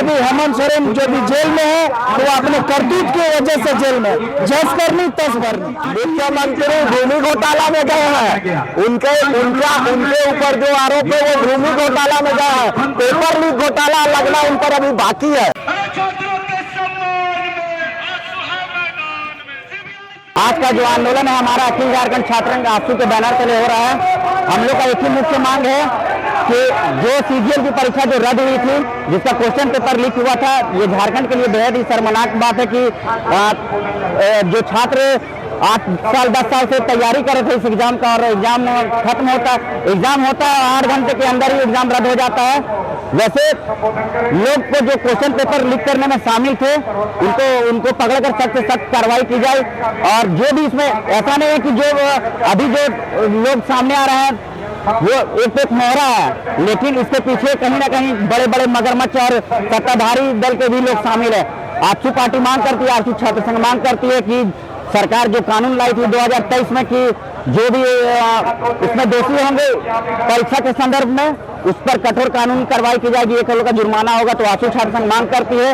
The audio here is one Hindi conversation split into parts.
में भी हेमंत सोरेन जो भी जेल में है वो अपने करतूत की वजह से जेल में, जस करनी तस भरनी। मुख्यमंत्री भूमि घोटाला में गए हैं, उनके ऊपर जो आरोप है वो भूमि घोटाला में गए हैं, पेपर लीक घोटाला लगना उन पर अभी बाकी है। आज का जो आंदोलन है हमारा अखिल झारखंड छात्र संघ आजसू के बैनर तले हो रहा है। हम लोग का एक ही मुख्य मांग है कि जो सीजीएल की परीक्षा जो रद्द हुई थी, जिसका क्वेश्चन पेपर लीक हुआ था, ये झारखंड के लिए बेहद ही शर्मनाक बात है कि जो छात्र 8 साल 10 साल से तैयारी कर रहे थे इस एग्जाम का, और एग्जाम खत्म होता है 8 घंटे के अंदर ही एग्जाम रद्द हो जाता है। वैसे लोग को जो क्वेश्चन पेपर लीक करने में शामिल थे उनको पकड़कर सख्त से सख्त कार्रवाई की जाए। और जो भी इसमें ऐसा नहीं है कि जो अभी जो लोग सामने आ रहे हैं वो एक मोहरा है, लेकिन इसके पीछे कहीं ना कहीं बड़े बड़े मगरमच्छ और सत्ताधारी दल के भी लोग शामिल है। आजसू पार्टी मांग करती है, आजसू छात्र संघ मांग करती है कि सरकार जो कानून लाई थी 2023 में कि जो भी इसमें दोषी होंगे परीक्षा के संदर्भ में उस पर कठोर कानूनी कार्रवाई की जाएगी, 1 करोड़ का जुर्माना होगा। तो आजसू छात्र संघ मांग करती है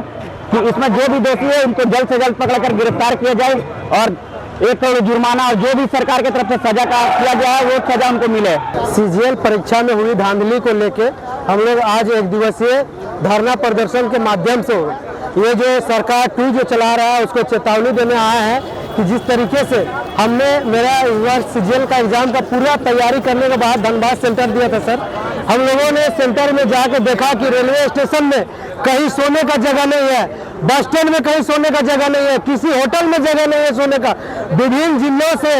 कि इसमें जो भी दोषी है उनको जल्द से जल्द पकड़कर गिरफ्तार किया जाए और 1 करोड़ जुर्माना और जो भी सरकार की तरफ से सजा का किया गया है वो सजा उनको मिले। सीजीएल परीक्षा में हुई धांधली को लेके हम लोग आज 1 दिवसीय धरना प्रदर्शन के माध्यम से ये जो सरकार 2 जो चला रहा है उसको चेतावनी देने आए हैं कि जिस तरीके से हमने मेरा इस बार सीजीएल का एग्जाम का पूरा तैयारी करने के बाद धनबाद सेंटर दिया था सर, हम लोगों ने सेंटर में जाकर देखा कि रेलवे स्टेशन में कहीं सोने का जगह नहीं है, बस स्टैंड में कहीं सोने का जगह नहीं है, किसी होटल में जगह नहीं है सोने का। विभिन्न जिलों से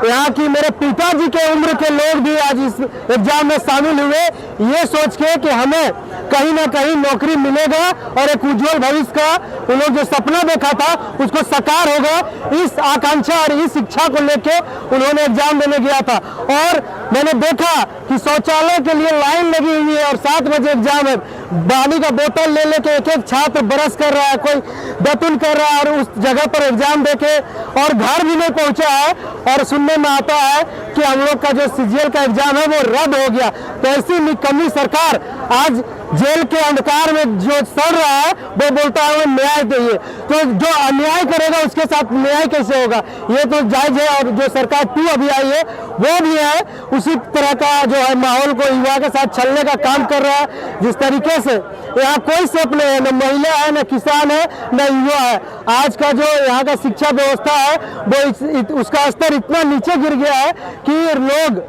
यहाँ की मेरे पिताजी के उम्र के लोग भी आज इस एग्जाम में शामिल हुए, ये सोच के कि हमें कहीं ना कहीं नौकरी मिलेगा और एक उज्जवल भविष्य का उन लोग जो सपना देखा था उसको साकार होगा। इस आकांक्षा और इस इच्छा को लेके उन्होंने एग्जाम देने गया था और मैंने देखा कि शौचालय के लिए लाइन लगी हुई है और 7 बजे एग्जाम है। पानी का बोतल ले लेके एक छात्र बरस कर रहा है, कोई दतुन कर रहा है और उस जगह पर एग्जाम देके और घर भी नहीं पहुंचा है। और सुनने में आता है कि हम लोग का जो सीजीएल का एग्जाम है वो रद्द हो गया। तो ऐसी निकम्मी सरकार आज जेल के अंधकार में जो सड़ रहा है वो बोलता है न्याय चाहिए, तो जो अन्याय करेगा उसके साथ न्याय कैसे होगा? ये तो जायज है। और जो सरकार 2 अभी आई है वो भी है उसी तरह का जो है माहौल को युवा के साथ छलने का काम कर रहा है। जिस तरीके से यहाँ कोई सेफ नहीं है, न महिला है, न किसान है, न युवा है। आज का जो यहाँ का शिक्षा व्यवस्था है वो उसका स्तर इतना नीचे गिर गया है कि लोग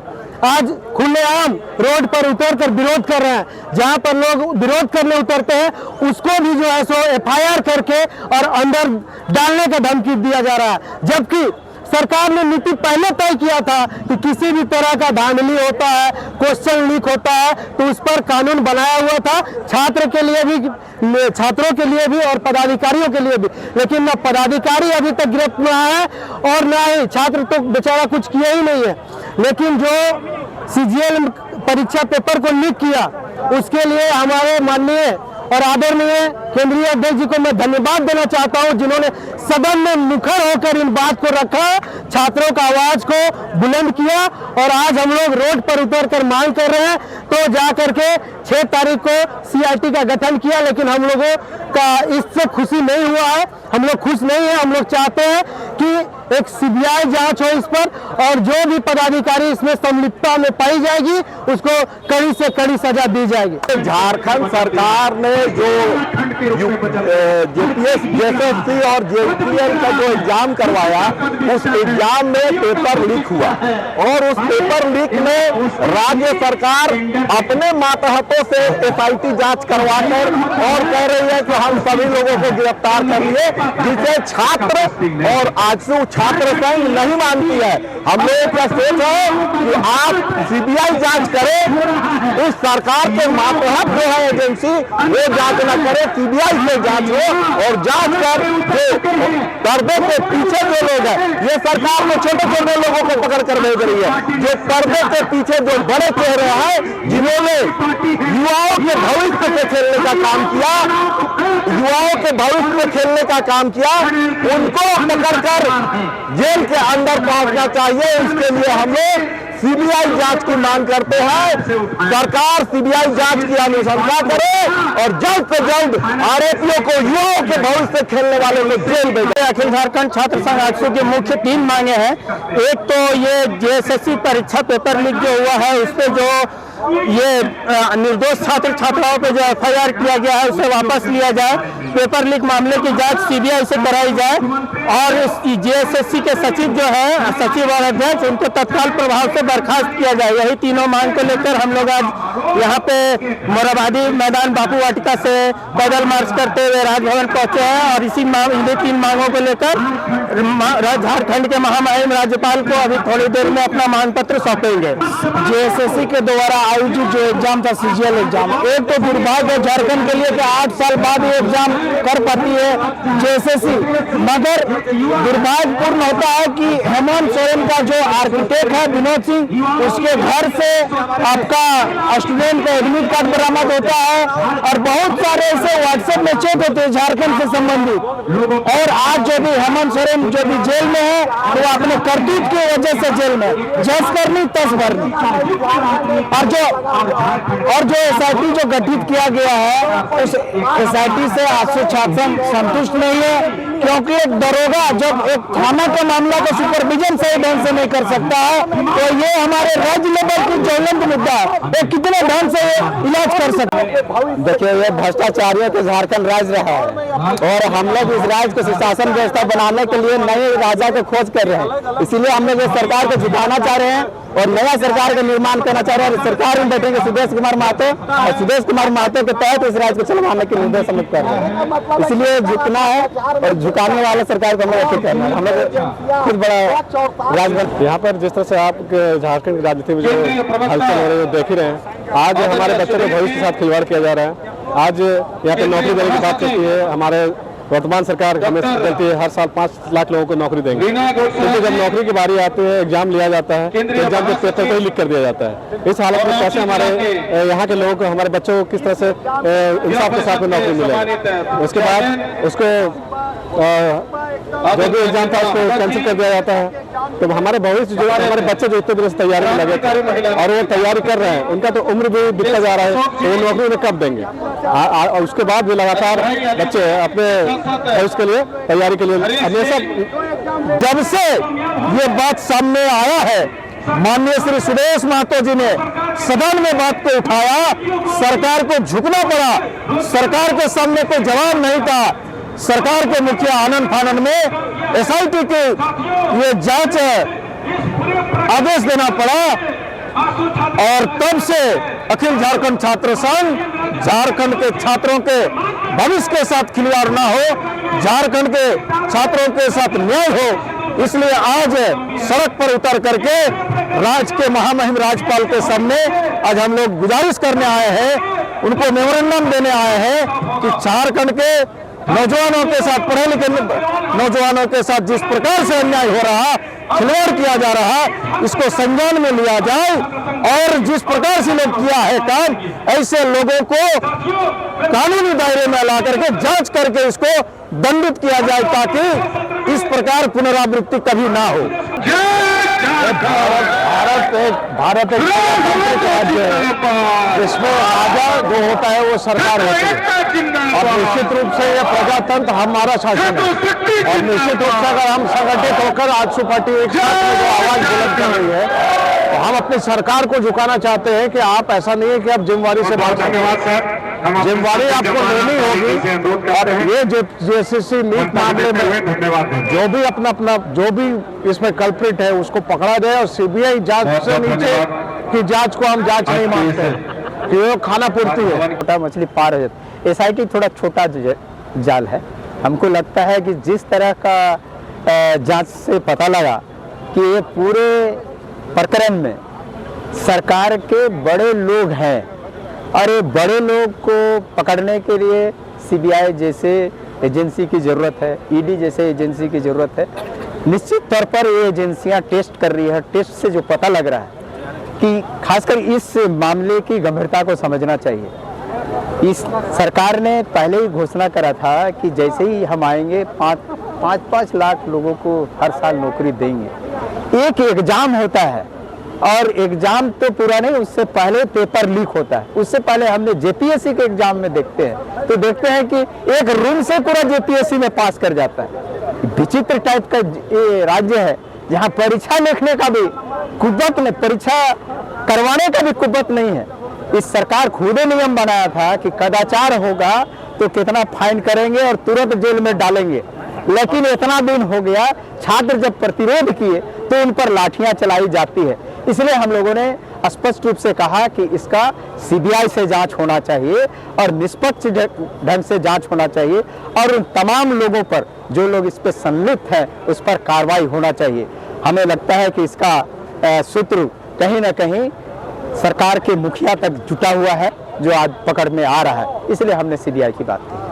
आज खुलेआम रोड पर उतरकर विरोध कर रहे हैं। जहां पर लोग विरोध करने उतरते हैं उसको भी जो है सो एफआईआर करके और अंदर डालने का धमकी दिया जा रहा है, जबकि सरकार ने नीति पहले तय किया था कि किसी भी तरह का धांधली होता है, क्वेश्चन लीक होता है तो उस पर कानून बनाया हुआ था, छात्रों के लिए भी और पदाधिकारियों के लिए भी। लेकिन न पदाधिकारी अभी तक गिरफ्तार में है और न ही छात्र तो बेचारा कुछ किया ही नहीं है। लेकिन जो सीजीएल परीक्षा पेपर को लीक किया उसके लिए हमारे माननीय और आदरणीय केंद्रीय अध्यक्ष जी को मैं धन्यवाद देना चाहता हूं, जिन्होंने सदन में मुखर होकर इन बात को रखा, छात्रों का आवाज को बुलंद किया और आज हम लोग रोड पर उतरकर मांग कर रहे हैं। तो जाकर के 6 तारीख को सीआईटी का गठन किया, लेकिन हम लोगों का इससे खुशी नहीं हुआ है, हम लोग खुश नहीं है। हम लोग चाहते हैं कि एक सीबीआई जांच हो इस पर और जो भी पदाधिकारी इसमें संलिप्तता में पाई जाएगी उसको कड़ी से कड़ी सजा दी जाएगी। झारखंड सरकार ने जो जेपीएससी और जेपीएल का जो एग्जाम करवाया उस एग्जाम में पेपर लीक हुआ और उस पेपर लीक में राज्य सरकार अपने मातहतों से एसआईटी जांच करवाकर और कह रही है कि हम सभी लोगों को गिरफ्तार कर लिए, जिसे छात्र और आजसू छात्र संघ नहीं मानती है। हम लोग का सोच है कि आप सीबीआई जांच करें, इस सरकार के मातहत जो है एजेंसी वो जांच न करे, सीबीआई से जांच हो और जांच कर पर्दे के पीछे जो लोग हैं, ये सरकार में छोटे छोटे लोगों को पकड़ कर भेज रही है, जो पर्दे के पीछे जो बड़े चेहरे हैं जिन्होंने युवाओं के भविष्य से खेलने का काम किया, युवाओं के भविष्य में खेलने का काम किया, उनको पकड़कर जेल के अंदर पहुंचना चाहिए। इसके लिए हम लोग सीबीआई जांच की मांग करते हैं। सरकार सीबीआई जांच की अनुशंसा करे और जल्द से जल्द आरोपियों को, युवाओं के भविष्य से खेलने वालों को जेल भेजे। अखिल झारखंड छात्र संघ आजसू की मुख्य 3 मांगे हैं। एक तो ये जेएसएससी परीक्षा पेपर लीक जो हुआ है उस पे जो ये निर्दोष छात्र छात्राओं पे जो एफआईआर किया गया है उसे वापस लिया जाए, पेपर लीक मामले की जांच सीबीआई से कराई जाए और जेएसएससी के सचिव जो है, सचिव और अध्यक्ष, उनको तत्काल प्रभाव से बर्खास्त किया जाए। यही तीनों मांग को लेकर हम लोग आज यहाँ पे मोराबादी मैदान बापू वाटिका से पैदल मार्च करते हुए राजभवन पहुंचे हैं और इन्हीं 3 मांगों को लेकर झारखंड के महामहिम राज्यपाल को अभी थोड़ी देर में अपना मांग पत्र सौंपेंगे। जेएसएससी के द्वारा आयोजित जो एग्जाम था, सीजीएल एग्जाम, एक तो दुर्भाग्य है झारखंड के लिए कि 8 साल बाद ये एग्जाम कर पाती है जेएसएससी, मगर दुर्भाग्यपूर्ण होता है कि हेमंत सोरेन का जो आर्किटेक्ट है विनोद सिंह, उसके घर से आपका स्टूडेंट का एडमिट कार्ड बरामद होता है और बहुत सारे ऐसे व्हाट्सएप में चैट होते हैं झारखंड से संबंधित। और आज जो भी हेमंत सोरेन जो भी जेल में है तो वो अपने करतूत की वजह से जेल में, जस करनी तस भरनी। और जो एसआईटी जो गठित किया गया है उस एसआईटी से आजसू छात्र संघ संतुष्ट नहीं है, क्योंकि एक दरोगा जब एक थाना के मामला का सुपरविजन सही ढंग से नहीं कर सकता है तो ये हमारे राज्य लेवल की ज्वलंत मुद्दा है, वो कितने ढंग से इलाज कर सकते हैं। देखिए, ये भ्रष्टाचारियों के झारखंड राज्य रहा है और हम लोग इस राज्य को सुशासन व्यवस्था बनाने के लिए नए राजा को खोज कर रहे हैं। इसीलिए हम लोग इस सरकार को जिताना चाह रहे हैं और नया सरकार का निर्माण करना चाह रहे हैं। सरकार में बैठेंगे सुदेश कुमार महतो और सुदेश कुमार महतो के तहत इस राज्य को चलवाने के निर्देश हम लोग कर रहे हैं। इसलिए झुकना है और झुकाने वाला सरकार को हम लोग करना है। हम लोग खुद बड़ा राजभवन यहाँ पर जिस तरह से आप झारखंड की राजनीति में जो हलचल हो रही है देख ही रहे हैं। आज हमारे बच्चों के भविष्य के साथ खिलवाड़ किया जा रहा है। आज यहाँ पे नौकरी देने की बात करती है हमारे वर्तमान सरकार, हमें कहती है हर साल 5 लाख लोगों को नौकरी देंगे, क्योंकि जब नौकरी की बारी आती है, एग्जाम लिया जाता है तो एग्जाम के पेपर को ही लीक कर दिया जाता है। इस हालत में कैसे हमारे यहाँ के लोगों को, हमारे बच्चों को किस तरह से इंसाफ के साथ में नौकरी मिलेगी। उसके बाद उसको जो भी एग्जाम था उसको कैंसिल कर दिया जाता है। तो हमारे भविष्य जो हमारे बच्चे जो इतने दिनों से तैयारी में लगे थे और वो तैयारी कर रहे हैं, उनका तो उम्र भी बीतता जा रहा है, तो वो नौकरी उन्हें कब देंगे। और उसके बाद भी लगातार बच्चे अपने भविष्य के लिए तैयारी के लिए हमेशा, जब से ये बात सामने आया है, माननीय श्री सुदेश महतो जी ने सदन में बात को उठाया, सरकार को झुकना पड़ा। सरकार के सामने कोई जवाब नहीं था। सरकार के मुखिया आनंद फानन में एसआईटी के ये जांच आदेश देना पड़ा और तब से अखिल झारखंड छात्र संघ झारखंड के छात्रों के भविष्य के साथ खिलवाड़ ना हो, झारखंड के छात्रों के साथ न्याय हो, इसलिए आज सड़क पर उतर करके राज्य के महामहिम राज्यपाल के सामने आज हम लोग गुजारिश करने आए हैं, उनको मेमोरेंडम देने आए हैं कि झारखंड के नौजवानों के साथ, पढ़े लिखे नौजवानों के साथ जिस प्रकार से अन्याय हो रहा, खिलवाड़ किया जा रहा, इसको संज्ञान में लिया जाए और जिस प्रकार से लोग किया है काम, ऐसे लोगों को कानूनी दायरे में ला करके जांच करके इसको दंडित किया जाए ताकि इस प्रकार पुनरावृत्ति कभी ना हो। भारत एक राज्य है, इसमें राजा जो होता है वो सरकार होती है और निश्चित रूप से ये प्रजातंत्र हमारा शासन है और निश्चित रूप से अगर हम संगठित होकर आजसू पार्टी एक साथ में जो आवाज बुलंद कर रही है तो हम अपनी सरकार को झुकाना चाहते हैं कि आप ऐसा नहीं है कि आप जिम्मेवारी से बाहर जाएंगे, जिम्मेवारी आपको लेनी होगी और ये जेएसएससी लीक मामले में जो भी अपना जो भी इसमें कल्प्रिट है उसको पकड़ा जाए और सीबीआई जांच से नीचे की जांच को हम जांच नहीं मानते हैं कि वो खाना पूर्ति है। छोटा मछली पार हो जाती। एसआईटी थोड़ा छोटा जाल है। हमको लगता है कि जिस तरह का जांच से पता लगा कि ये पूरे प्रकरण में सरकार के बड़े लोग हैं और ये बड़े लोग को पकड़ने के लिए सीबीआई जैसे एजेंसी की ज़रूरत है, ईडी जैसे एजेंसी की ज़रूरत है। निश्चित तौर पर ये एजेंसियां टेस्ट कर रही है। टेस्ट से जो पता लग रहा है कि खासकर इस मामले की गंभीरता को समझना चाहिए। इस सरकार ने पहले ही घोषणा करा था कि जैसे ही हम आएंगे 5 लाख लोगों को हर साल नौकरी देंगे। एक एग्जाम होता है, और एग्जाम तो पूरा नहीं, उससे पहले पेपर लीक होता है। उससे पहले हमने जेपीएससी के एग्जाम में देखते हैं तो देखते हैं कि एक रूम से पूरा जेपीएससी में पास कर जाता है। विचित्र टाइप का ये राज्य है जहां परीक्षा लिखने का भी कुव्वत नहीं, परीक्षा करवाने का भी कुव्वत नहीं है। इस सरकार खुद ही नियम बनाया था कि कदाचार होगा तो कितना फाइन करेंगे और तुरंत जेल में डालेंगे, लेकिन इतना दिन हो गया, छात्र जब प्रतिरोध किए तो उन पर लाठियां चलाई जाती है। इसलिए हम लोगों ने स्पष्ट रूप से कहा कि इसका सीबीआई से जांच होना चाहिए और निष्पक्ष ढंग से जांच होना चाहिए और उन तमाम लोगों पर जो लोग इस पर संलिप्त हैं उस पर कार्रवाई होना चाहिए। हमें लगता है कि इसका सूत्र कहीं ना कहीं सरकार के मुखिया तक जुटा हुआ है जो आज पकड़ में आ रहा है, इसलिए हमने सीबीआई की बात की।